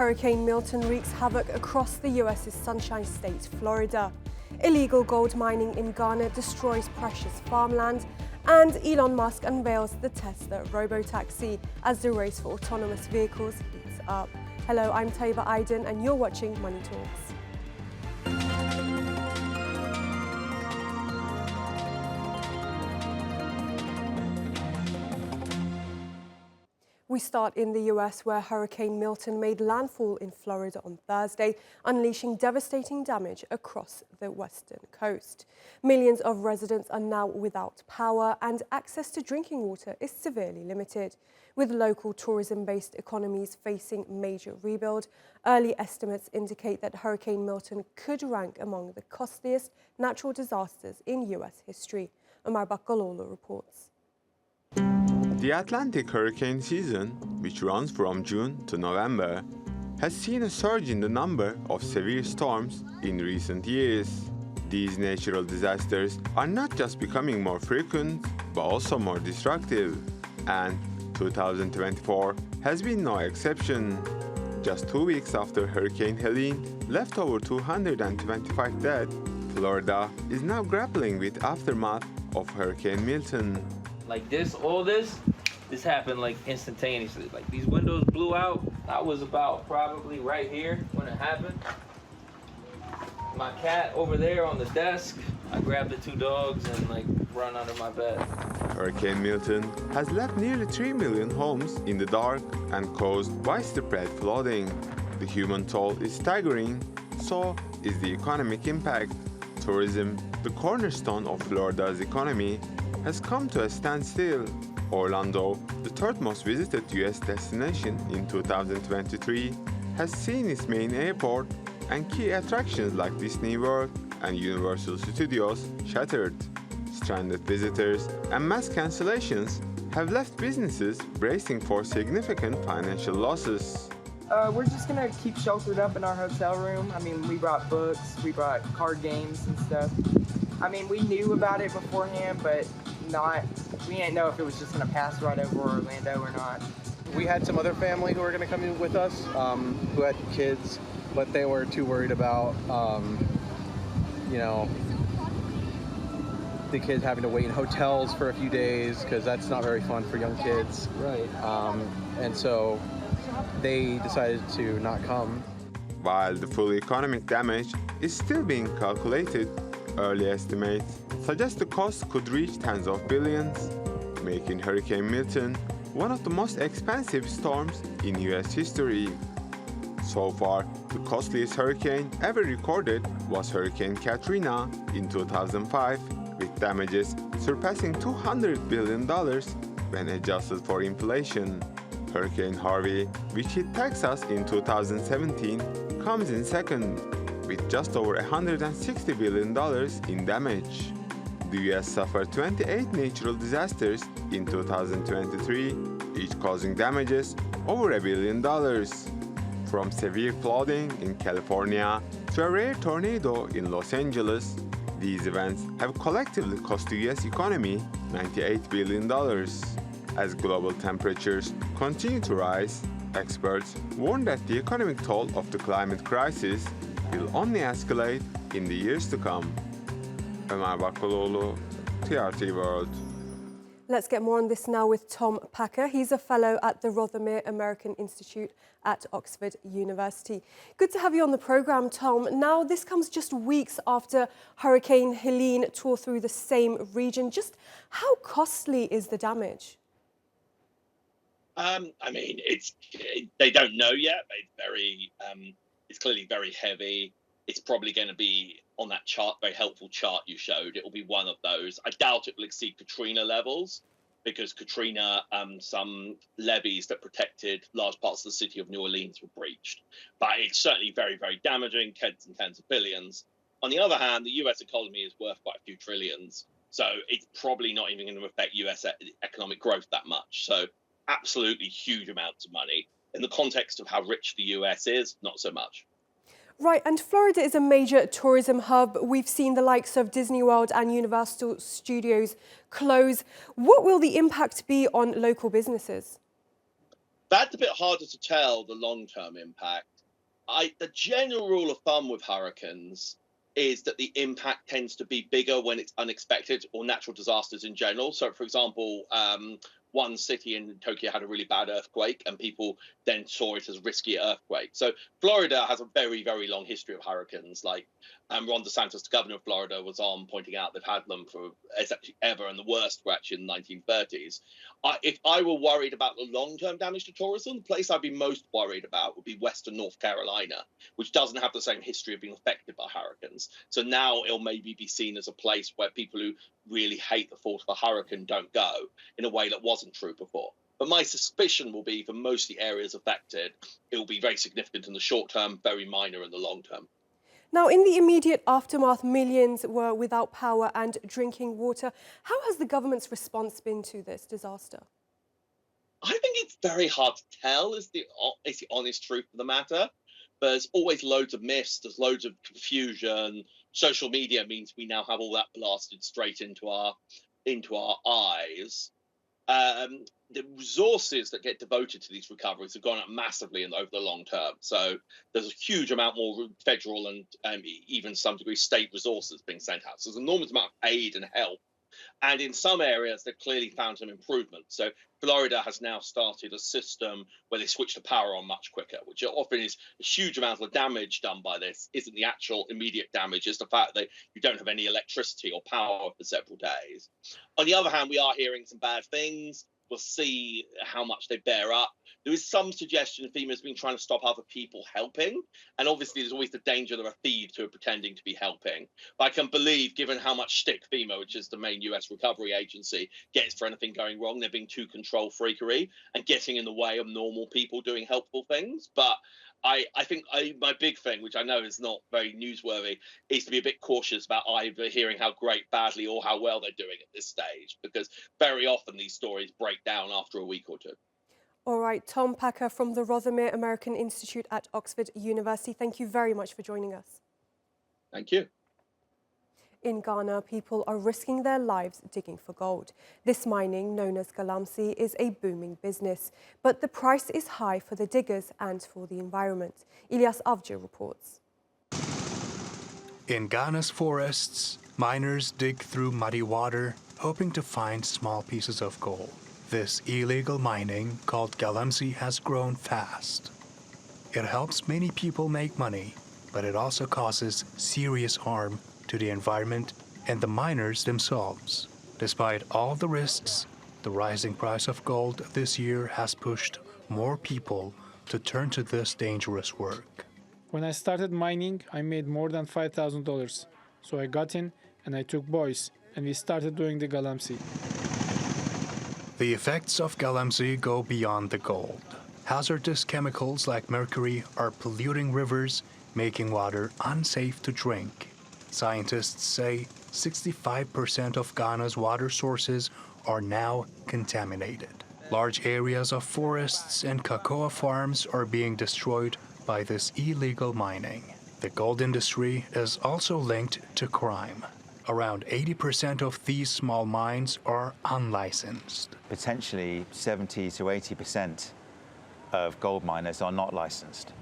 Hurricane Milton wreaks havoc across the US's Sunshine State, Florida. Illegal gold mining in Ghana destroys precious farmland, and Elon Musk unveils the Tesla Robotaxi as the race for autonomous vehicles heats up. Hello, I'm Taiba Aydin and you're watching Money Talks. We start in the US, where Hurricane Milton made landfall in Florida on Thursday, unleashing devastating damage across the western coast. Millions of residents are now without power, and access to drinking water is severely limited. With local tourism-based economies facing major rebuild, early estimates indicate that Hurricane Milton could rank among the costliest natural disasters in US history. Omar Bakalolo reports. The Atlantic hurricane season, which runs from June to November, has seen a surge in the number of severe storms in recent years. These natural disasters are not just becoming more frequent, but also more destructive. And 2024 has been no exception. Just 2 weeks after Hurricane Helene left over 225 dead, Florida is now grappling with aftermath of Hurricane Milton. Like this happened like instantaneously. Like these windows blew out. I was about probably right here when it happened. My cat over there on the desk. I grabbed the two dogs and like run under my bed. Hurricane Milton has left nearly 3 million homes in the dark and caused widespread flooding. The human toll is staggering, so is the economic impact. Tourism, the cornerstone of Florida's economy, has come to a standstill. Orlando, the third most visited US destination in 2023, has seen its main airport and key attractions like Disney World and Universal Studios shattered. Stranded visitors and mass cancellations have left businesses bracing for significant financial losses. We're just gonna keep sheltered up in our hotel room. I mean, we brought books, we brought card games and stuff. I mean, we knew about it beforehand, but we didn't know if it was just gonna pass right over Orlando or not. We had some other family who were gonna come in with us, who had kids, but they were too worried about, the kids having to wait in hotels for a few days, because that's not very fun for young kids. Right. And so they decided to not come. While the full economic damage is still being calculated, early estimates suggest the cost could reach tens of billions, making Hurricane Milton one of the most expensive storms in US history. So far, the costliest hurricane ever recorded was Hurricane Katrina in 2005, with damages surpassing $200 billion when adjusted for inflation. Hurricane Harvey, which hit Texas in 2017, comes in second, with just over $160 billion in damage. The US suffered 28 natural disasters in 2023, each causing damages over $1 billion. From severe flooding in California to a rare tornado in Los Angeles, these events have collectively cost the US economy $98 billion. As global temperatures continue to rise, experts warn that the economic toll of the climate crisis will only escalate in the years to come. Omar Bakalolo, TRT World. Let's get more on this now with Tom Packer. He's a fellow at the Rothermere American Institute at Oxford University. Good to have you on the programme, Tom. Now, this comes just weeks after Hurricane Helene tore through the same region. Just how costly is the damage? They don't know yet. It's clearly very heavy. It's probably going to be on that chart, very helpful chart you showed. It will be one of those. I doubt it will exceed Katrina levels, because Katrina, some levees that protected large parts of the city of New Orleans were breached. But it's certainly very, very damaging, tens and tens of billions. On the other hand, the US economy is worth quite a few trillions. So it's probably not even going to affect US economic growth that much. So absolutely huge amounts of money. In the context of how rich the US is, not so much. Right, and Florida is a major tourism hub. We've seen the likes of Disney World and Universal Studios close. What will the impact be on local businesses? That's a bit harder to tell, the long-term impact. The general rule of thumb with hurricanes is that the impact tends to be bigger when it's unexpected or natural disasters in general. So, for example, one city in Tokyo had a really bad earthquake, and people then saw it as a risky earthquake. So Florida has a very, very long history of hurricanes. Like Ron DeSantis, the governor of Florida, was on pointing out they've had them for essentially ever, and the worst were actually in the 1930s. If I were worried about the long-term damage to tourism, the place I'd be most worried about would be Western North Carolina, which doesn't have the same history of being affected by hurricanes. So now it'll maybe be seen as a place where people who really hate the thought of a hurricane don't go, in a way that wasn't true before. But my suspicion will be, for most of the areas affected, it will be very significant in the short term, very minor in the long term. Now, in the immediate aftermath, millions were without power and drinking water. How has the government's response been to this disaster? I think it's very hard to tell, is the honest truth of the matter. There's always loads of myths, there's loads of confusion. Social media means we now have all that blasted straight into our eyes. The resources that get devoted to these recoveries have gone up massively over the long term. So there's a huge amount more federal and even some degree state resources being sent out. So there's an enormous amount of aid and help. And in some areas, they've clearly found some improvement. So Florida has now started a system where they switch the power on much quicker, which often is a huge amount of the damage done by this isn't the actual immediate damage, it's the fact that you don't have any electricity or power for several days. On the other hand, we are hearing some bad things. We'll see how much they bear up. There is some suggestion FEMA's been trying to stop other people helping. And obviously, there's always the danger there are thieves who are pretending to be helping. But I can believe, given how much stick FEMA, which is the main US recovery agency, gets for anything going wrong, they're being too control freakery and getting in the way of normal people doing helpful things. But I think my big thing, which I know is not very newsworthy, is to be a bit cautious about either hearing how great, badly, or how well they're doing at this stage, because very often these stories break down after a week or two. All right, Tom Packer from the Rothermere American Institute at Oxford University, thank you very much for joining us. Thank you. In Ghana, people are risking their lives digging for gold. This mining, known as galamsey, is a booming business, but the price is high for the diggers and for the environment. Ilyas Avcı reports. In Ghana's forests, miners dig through muddy water, hoping to find small pieces of gold. This illegal mining, called galamsey, has grown fast. It helps many people make money, but it also causes serious harm to the environment and the miners themselves. Despite all the risks, the rising price of gold this year has pushed more people to turn to this dangerous work. When I started mining, I made more than $5,000. So I got in and I took boys and we started doing the galamsey. The effects of galamsey go beyond the gold. Hazardous chemicals like mercury are polluting rivers, making water unsafe to drink. Scientists say 65% of Ghana's water sources are now contaminated. Large areas of forests and cocoa farms are being destroyed by this illegal mining. The gold industry is also linked to crime. Around 80% of these small mines are unlicensed. Potentially 70 to 80% of gold miners are not licensed.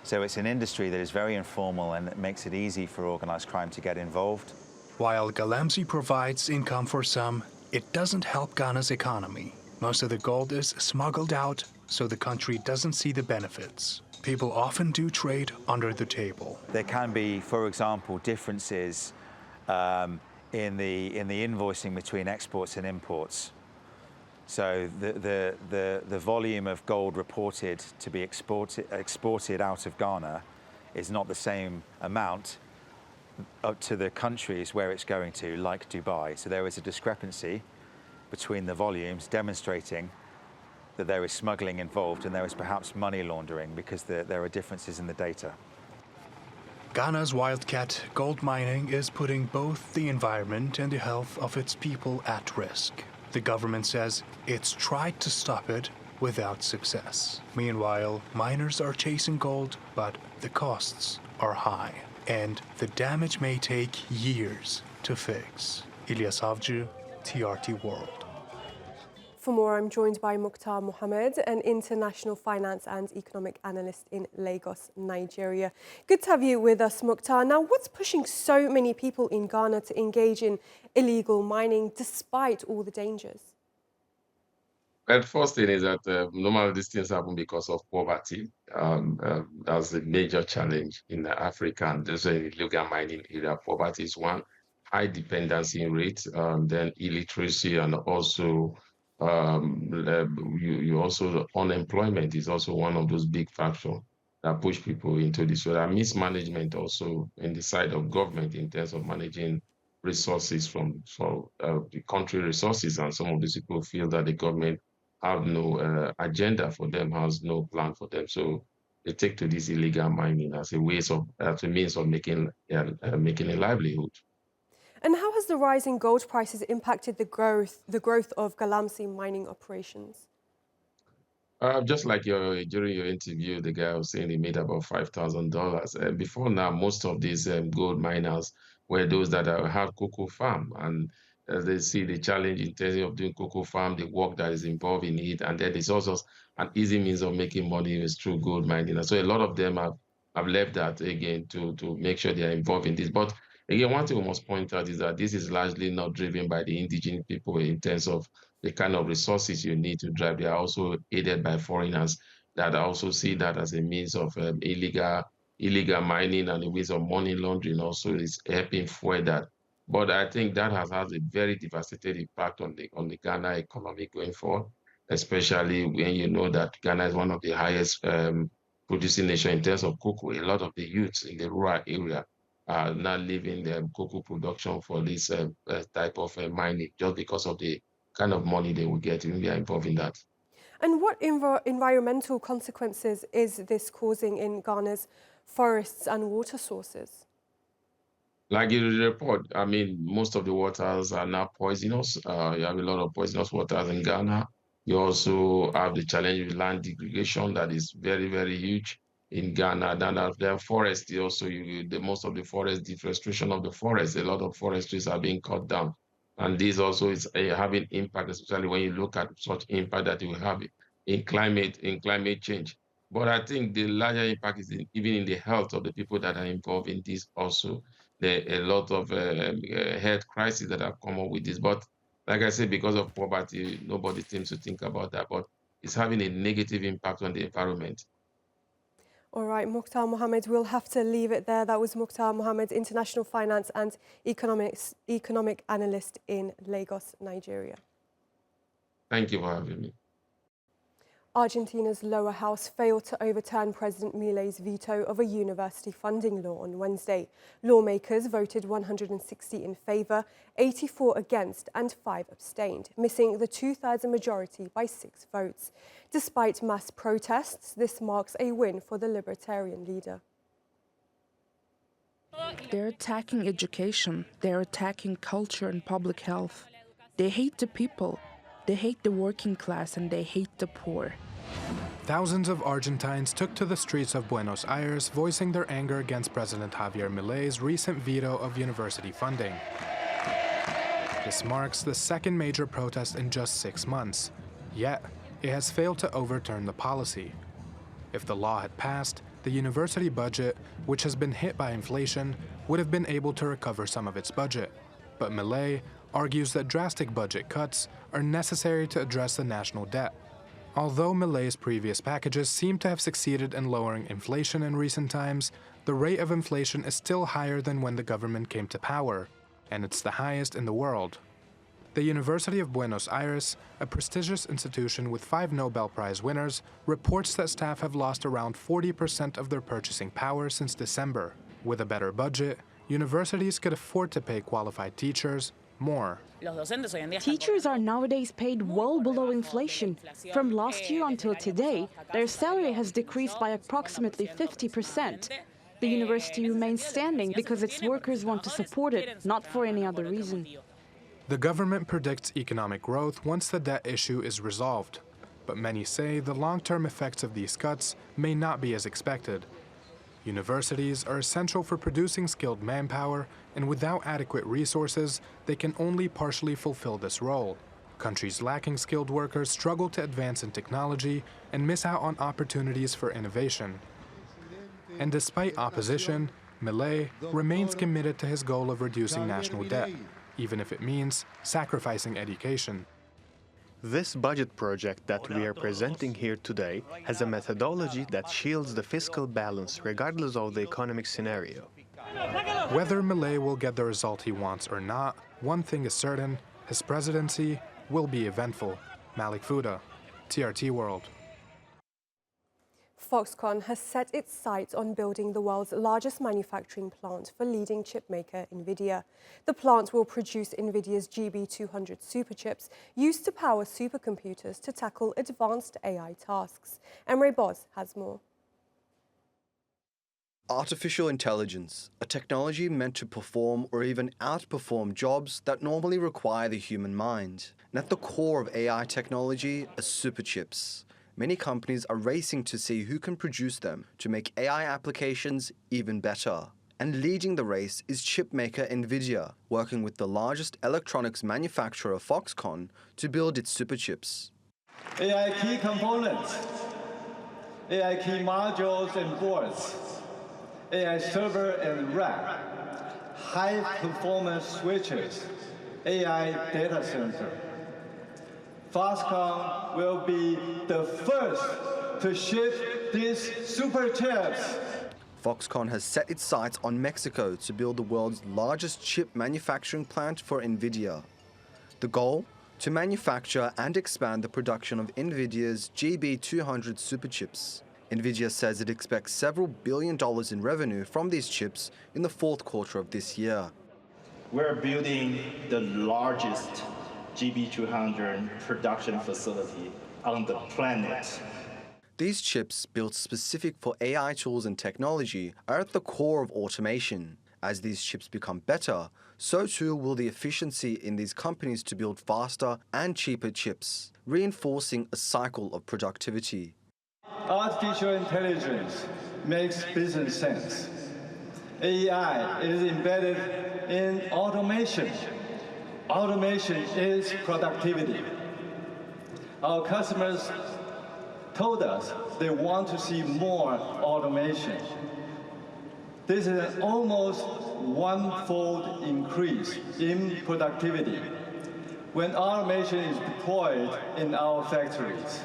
So it's an industry that is very informal and it makes it easy for organized crime to get involved. While galamsey provides income for some, it doesn't help Ghana's economy. Most of the gold is smuggled out, so the country doesn't see the benefits. People often do trade under the table. There can be, for example, differences in the invoicing between exports and imports. So the volume of gold reported to be exported out of Ghana is not the same amount up to the countries where it's going to, like Dubai. So there is a discrepancy between the volumes, demonstrating that there is smuggling involved and there is perhaps money laundering because there are differences in the data. Ghana's wildcat gold mining is putting both the environment and the health of its people at risk. The government says it's tried to stop it without success. Meanwhile, miners are chasing gold, but the costs are high, and the damage may take years to fix. İlyas Avcı, TRT World. For more, I'm joined by MTAR Muhammad, an international finance and economic analyst in Lagos, Nigeria. Good to have you with us, MTAR. Now, what's pushing so many people in Ghana to engage in illegal mining despite all the dangers? Well, the first thing is that normally these things happen because of poverty. That's a major challenge in Africa, and there's a illegal mining area. Poverty is one, high dependency rate, then illiteracy, and also unemployment is also one of those big factors that push people into this. So there mismanagement also in the side of government in terms of managing resources from the country resources, and some of these people feel that the government have no agenda for them, has no plan for them. So they take to this illegal mining as a means of making a livelihood. And how has the rise in gold prices impacted the growth of Galamsey mining operations? Just like during your interview, the guy was saying he made about $5,000. Before now, most of these gold miners were those that have cocoa farm, and they see the challenge in terms of doing cocoa farm, the work that is involved in it, and then there's also an easy means of making money is through gold mining. And so a lot of them have left that again to make sure they are involved in this. But again, one thing we must point out is that this is largely not driven by the indigenous people in terms of the kind of resources you need to drive. They are also aided by foreigners that also see that as a means of illegal mining, and a means of money laundering also is helping fuel that. But I think that has had a very devastating impact on the Ghana economy going forward, especially when you know that Ghana is one of the highest producing nation in terms of cocoa. A lot of the youths in the rural area are now leaving the cocoa production for this type of mining just because of the kind of money they will get when they are involved in that. And what environmental consequences is this causing in Ghana's forests and water sources? Like in the report, I mean, most of the waters are now poisonous. You have a lot of poisonous waters in Ghana. You also have the challenge with land degradation that is very, very huge in Ghana. Then there are forests also, most of the forest, deforestation of the forest, a lot of forest trees are being cut down. And this also is having impact, especially when you look at such impact that it will have in climate change. But I think the larger impact is even in the health of the people that are involved in this also. There are a lot of health crises that have come up with this. But like I said, because of poverty, nobody seems to think about that. But it's having a negative impact on the environment. All right, MTAR Muhammad, we'll have to leave it there. That was MTAR Muhammad, international finance and economic analyst in Lagos, Nigeria. Thank you for having me. Argentina's lower house failed to overturn President Milei's veto of a university funding law on Wednesday. Lawmakers voted 160 in favour, 84 against and 5 abstained, missing the two-thirds majority by 6 votes. Despite mass protests, this marks a win for the libertarian leader. They're attacking education, they're attacking culture and public health. They hate the people. They hate the working class and they hate the poor. Thousands of Argentines took to the streets of Buenos Aires, voicing their anger against President Javier Milei's recent veto of university funding. This marks the second major protest in just 6 months. Yet, it has failed to overturn the policy. If the law had passed, the university budget, which has been hit by inflation, would have been able to recover some of its budget. But Milei argues that drastic budget cuts are necessary to address the national debt. Although Milei's previous packages seem to have succeeded in lowering inflation in recent times, the rate of inflation is still higher than when the government came to power, and it's the highest in the world. The University of Buenos Aires, a prestigious institution with 5 Nobel Prize winners, reports that staff have lost around 40% of their purchasing power since December. With a better budget, universities could afford to pay qualified teachers more. Teachers are nowadays paid well below inflation. From last year until today, their salary has decreased by approximately 50%. The university remains standing because its workers want to support it, not for any other reason. The government predicts economic growth once the debt issue is resolved. But many say the long-term effects of these cuts may not be as expected. Universities are essential for producing skilled manpower, and without adequate resources, they can only partially fulfill this role. Countries lacking skilled workers struggle to advance in technology and miss out on opportunities for innovation. And despite opposition, Milei remains committed to his goal of reducing national debt, even if it means sacrificing education. This budget project that we are presenting here today has a methodology that shields the fiscal balance regardless of the economic scenario. Whether Milei will get the result he wants or not, one thing is certain: his presidency will be eventful. Malik Fouda, TRT World. Foxconn has set its sights on building the world's largest manufacturing plant for leading chipmaker Nvidia. The plant will produce Nvidia's GB200 superchips used to power supercomputers to tackle advanced AI tasks. Emre Boz has more. Artificial intelligence, a technology meant to perform or even outperform jobs that normally require the human mind. And at the core of AI technology are superchips. Many companies are racing to see who can produce them to make AI applications even better. And leading the race is chipmaker Nvidia, working with the largest electronics manufacturer Foxconn to build its superchips. AI key components, AI key modules and boards, AI server and rack, high-performance switches, AI data center. Foxconn will be the first to ship these superchips. Foxconn has set its sights on Mexico to build the world's largest chip manufacturing plant for Nvidia. The goal? To manufacture and expand the production of Nvidia's GB200 superchips. Nvidia says it expects several $1 billion in revenue from these chips in the fourth quarter of this year. We're building the largest GB200 production facility on the planet. These chips, built specific for AI tools and technology, are at the core of automation. As these chips become better, so too will the efficiency in these companies to build faster and cheaper chips, reinforcing a cycle of productivity. Artificial intelligence makes business sense. AI is embedded in automation. Automation is productivity. Our customers told us they want to see more automation. This is an almost one-fold increase in productivity when automation is deployed in our factories.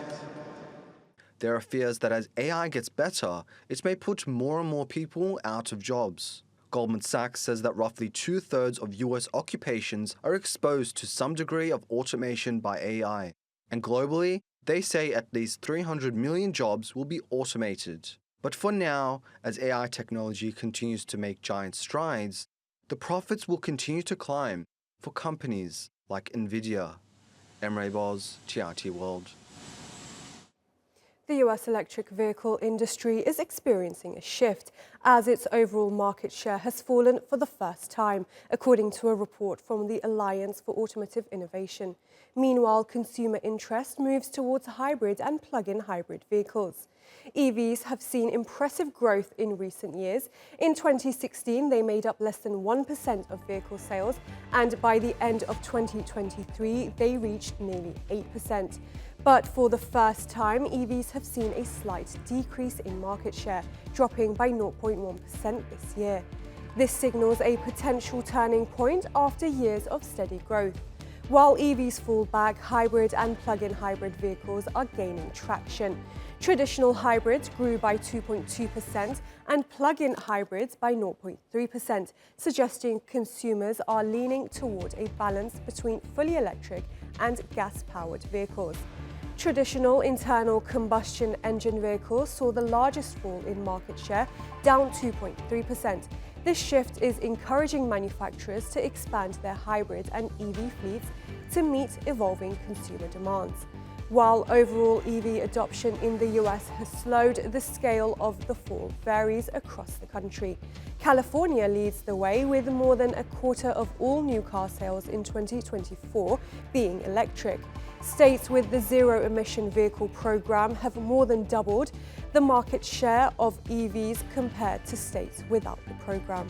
There are fears that as AI gets better, it may put more and more people out of jobs. Goldman Sachs says that roughly 2/3 of US occupations are exposed to some degree of automation by AI. And globally, they say at least 300 million jobs will be automated. But for now, as AI technology continues to make giant strides, the profits will continue to climb for companies like Nvidia. Emre Boz, TRT World. The US electric vehicle industry is experiencing a shift as its overall market share has fallen for the first time, according to a report from the Alliance for Automotive Innovation. Meanwhile, consumer interest moves towards hybrid and plug-in hybrid vehicles. EVs have seen impressive growth in recent years. In 2016, they made up less than 1% of vehicle sales, and by the end of 2023, they reached nearly 8%. But for the first time, EVs have seen a slight decrease in market share, dropping by 0.1% this year. This signals a potential turning point after years of steady growth. While EVs fall back, hybrid and plug-in hybrid vehicles are gaining traction. Traditional hybrids grew by 2.2% and plug-in hybrids by 0.3%, suggesting consumers are leaning toward a balance between fully electric and gas-powered vehicles. Traditional internal combustion engine vehicles saw the largest fall in market share, down 2.3%. This shift is encouraging manufacturers to expand their hybrid and EV fleets to meet evolving consumer demands. While overall EV adoption in the US has slowed, the scale of the fall varies across the country. California leads the way with more than a quarter of all new car sales in 2024 being electric. States with the zero-emission vehicle program have more than doubled the market share of EVs compared to states without the program.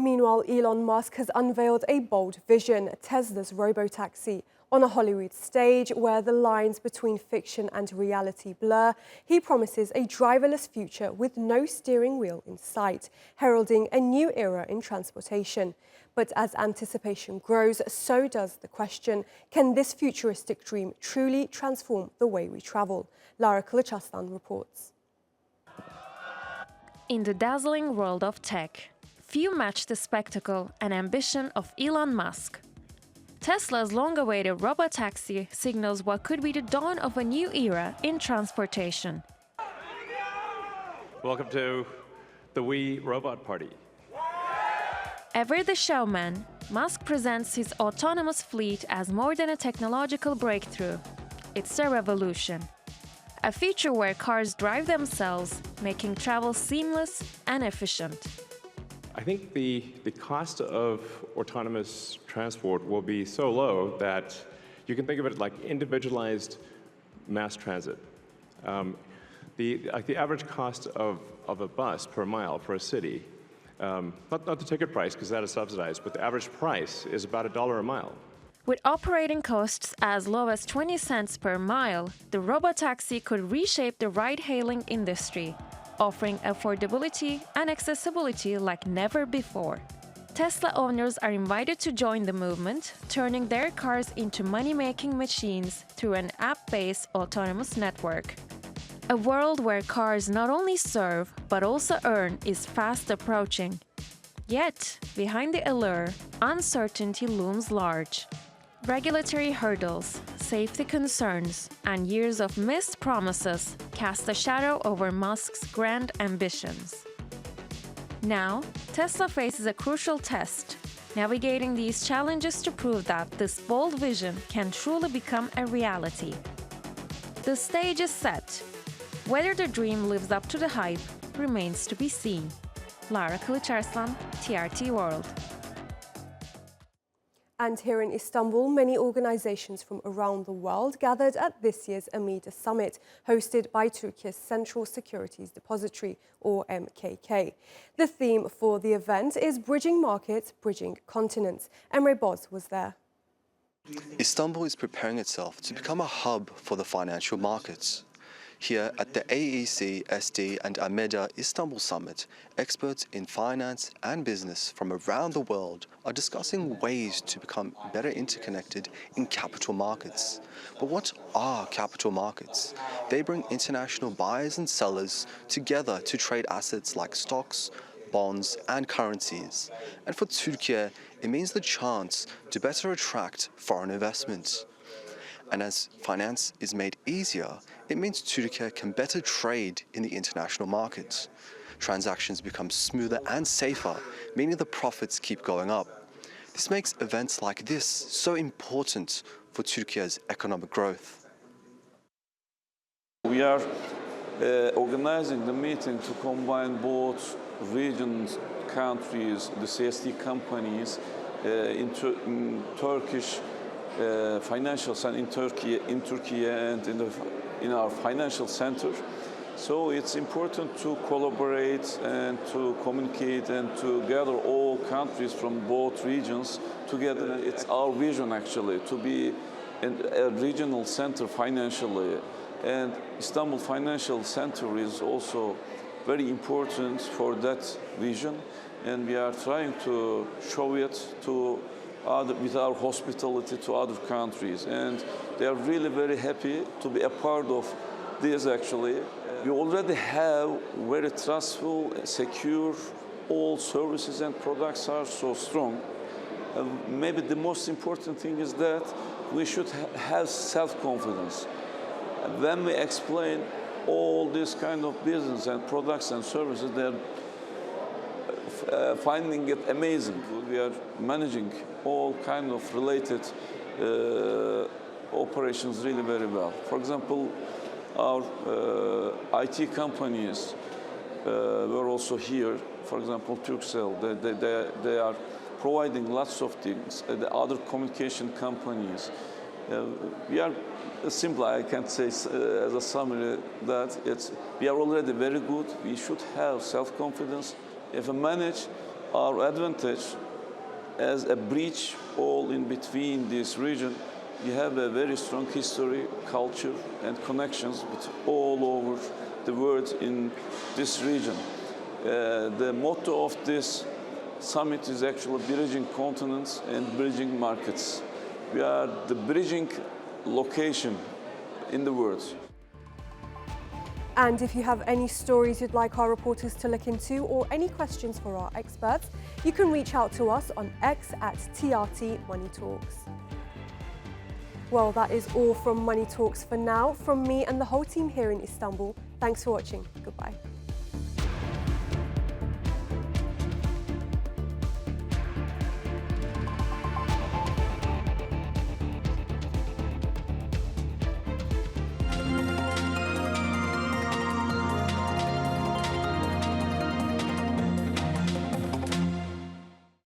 Meanwhile, Elon Musk has unveiled a bold vision, Tesla's Robotaxi. On a Hollywood stage where the lines between fiction and reality blur, he promises a driverless future with no steering wheel in sight, heralding a new era in transportation. But as anticipation grows, so does the question, can this futuristic dream truly transform the way we travel? Lara Kılıçarslan reports. In the dazzling world of tech, few match the spectacle and ambition of Elon Musk. Tesla's long-awaited Robotaxi signals what could be the dawn of a new era in transportation. Welcome to the We Robot Party. Ever the showman, Musk presents his autonomous fleet as more than a technological breakthrough. It's a revolution. A future where cars drive themselves, making travel seamless and efficient. I think the cost of autonomous transport will be so low that you can think of it like individualized mass transit. The average cost of a bus per mile for a city, not the ticket price because that is subsidized, but the average price is about $1 a mile. With operating costs as low as 20 cents per mile, the Robotaxi could reshape the ride-hailing industry, offering affordability and accessibility like never before. Tesla owners are invited to join the movement, turning their cars into money-making machines through an app-based autonomous network. A world where cars not only serve but also earn is fast approaching. Yet, behind the allure, uncertainty looms large. Regulatory hurdles, safety concerns, and years of missed promises cast a shadow over Musk's grand ambitions. Now, Tesla faces a crucial test, navigating these challenges to prove that this bold vision can truly become a reality. The stage is set. Whether the dream lives up to the hype remains to be seen. Lara Kılıçarslan, TRT World. And here in Istanbul, many organizations from around the world gathered at this year's MTAR Summit, hosted by Turkey's Central Securities Depository, or MKK. The theme for the event is Bridging Markets, Bridging Continents. Emre Boz was there. Istanbul is preparing itself to become a hub for the financial markets. Here at the AEC, SD and AMEDA Istanbul Summit, experts in finance and business from around the world are discussing ways to become better interconnected in capital markets. But what are capital markets? They bring international buyers and sellers together to trade assets like stocks, bonds and currencies. And for Turkey, it means the chance to better attract foreign investment. And as finance is made easier, it means Turkey can better trade in the international markets. Transactions become smoother and safer, meaning the profits keep going up. This makes events like this so important for Turkey's economic growth. We are organizing the meeting to combine both regions, countries, the CSD companies in Turkish financials and in Turkey and in our financial center. So it's important to collaborate and to communicate and to gather all countries from both regions together. It's our vision actually to be a regional center financially, and Istanbul Financial Center is also very important for that vision, and we are trying to show it to with our hospitality to other countries, and they are really very happy to be a part of this actually. We already have very trustful, secure, all services and products are so strong. Maybe the most important thing is that we should have self-confidence. When we explain all this kind of business and products and services, they're finding it amazing. We are managing all kind of related operations really very well. For example, our IT companies were also here. For example, Turkcell, they are providing lots of things. The other communication companies. We are simple, I can say as a summary that we are already very good. We should have self-confidence. If we manage our advantage as a bridge all in between this region. We have a very strong history, culture, and connections with all over the world in this region. The motto of this summit is actually bridging continents and bridging markets. We are the bridging location in the world. And if you have any stories you'd like our reporters to look into or any questions for our experts, you can reach out to us on X at TRT Money Talks. Well, that is all from Money Talks for now. From me and the whole team here in Istanbul, thanks for watching. Goodbye.